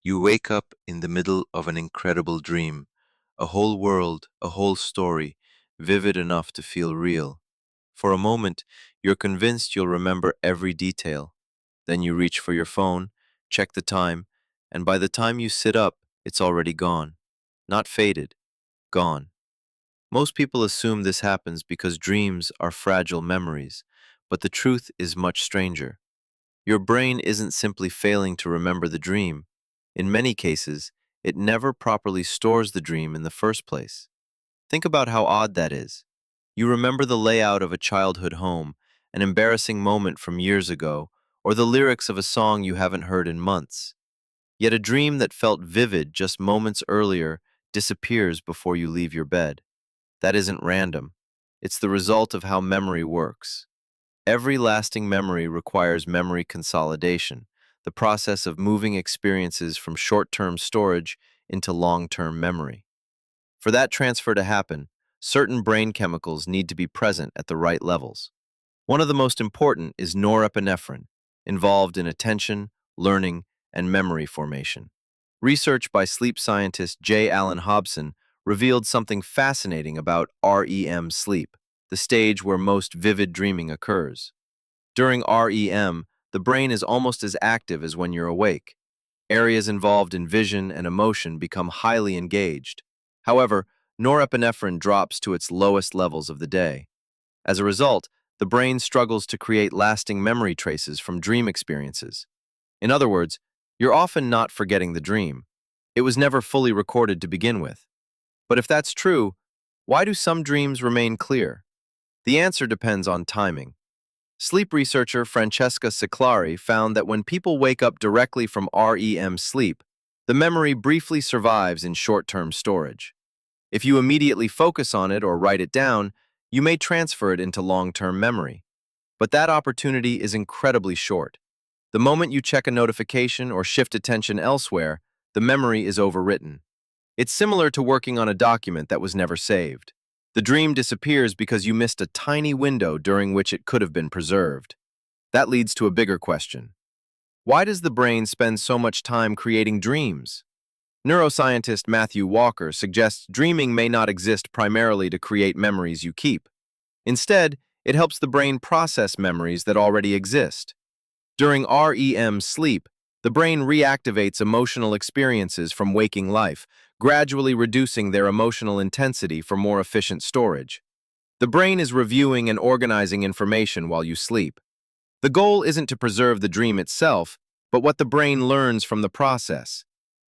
You wake up in the middle of an incredible dream, a whole world, a whole story, vivid enough to feel real. For a moment, you're convinced you'll remember every detail. Then you reach for your phone, check the time, and by the time you sit up, it's already gone. Not faded, gone. Most people assume this happens because dreams are fragile memories, but the truth is much stranger. Your brain isn't simply failing to remember the dream. In many cases, it never properly stores the dream in the first place. Think about how odd that is. You remember the layout of a childhood home, an embarrassing moment from years ago, or the lyrics of a song you haven't heard in months. Yet a dream that felt vivid just moments earlier disappears before you leave your bed. That isn't random. It's the result of how memory works. Every lasting memory requires memory consolidation, the process of moving experiences from short-term storage into long-term memory. For that transfer to happen, certain brain chemicals need to be present at the right levels. One of the most important is norepinephrine, involved in attention, learning, and memory formation. Research by sleep scientist Allan Hobson revealed something fascinating about REM sleep, the stage where most vivid dreaming occurs. During REM, the brain is almost as active as when you're awake. Areas involved in vision and emotion become highly engaged. However, norepinephrine drops to its lowest levels of the day. As a result, the brain struggles to create lasting memory traces from dream experiences. In other words, you're often not forgetting the dream. It was never fully recorded to begin with. But if that's true, why do some dreams remain clear? The answer depends on timing. Sleep researcher Francesca Siclari found that when people wake up directly from REM sleep, the memory briefly survives in short-term storage. If you immediately focus on it or write it down, you may transfer it into long-term memory. But that opportunity is incredibly short. The moment you check a notification or shift attention elsewhere, the memory is overwritten. It's similar to working on a document that was never saved. The dream disappears because you missed a tiny window during which it could have been preserved. That leads to a bigger question. Why does the brain spend so much time creating dreams? Neuroscientist Matthew Walker suggests dreaming may not exist primarily to create memories you keep. Instead, it helps the brain process memories that already exist. During REM sleep, the brain reactivates emotional experiences from waking life, gradually reducing their emotional intensity for more efficient storage. The brain is reviewing and organizing information while you sleep. The goal isn't to preserve the dream itself, but what the brain learns from the process.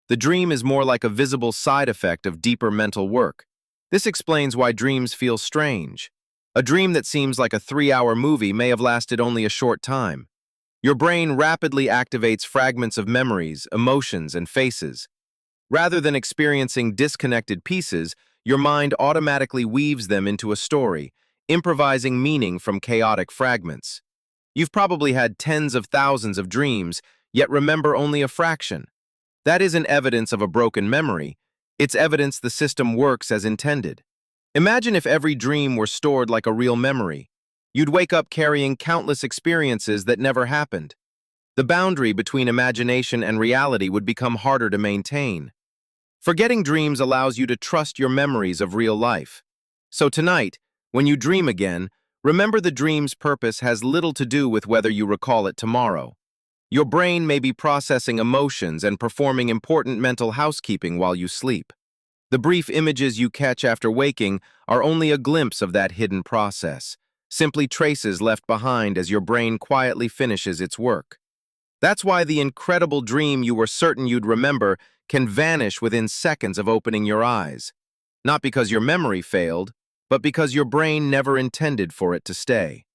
The dream is more like a visible side effect of deeper mental work. This explains why dreams feel strange. A dream that seems like a 3-hour movie may have lasted only a short time. Your brain rapidly activates fragments of memories, emotions, and faces. Rather than experiencing disconnected pieces, your mind automatically weaves them into a story, improvising meaning from chaotic fragments. You've probably had tens of thousands of dreams, yet remember only a fraction. That isn't evidence of a broken memory. It's evidence the system works as intended. Imagine if every dream were stored like a real memory. You'd wake up carrying countless experiences that never happened. The boundary between imagination and reality would become harder to maintain. Forgetting dreams allows you to trust your memories of real life. So tonight, when you dream again, remember the dream's purpose has little to do with whether you recall it tomorrow. Your brain may be processing emotions and performing important mental housekeeping while you sleep. The brief images you catch after waking are only a glimpse of that hidden process, simply traces left behind as your brain quietly finishes its work. That's why the incredible dream you were certain you'd remember can vanish within seconds of opening your eyes. Not because your memory failed, but because your brain never intended for it to stay.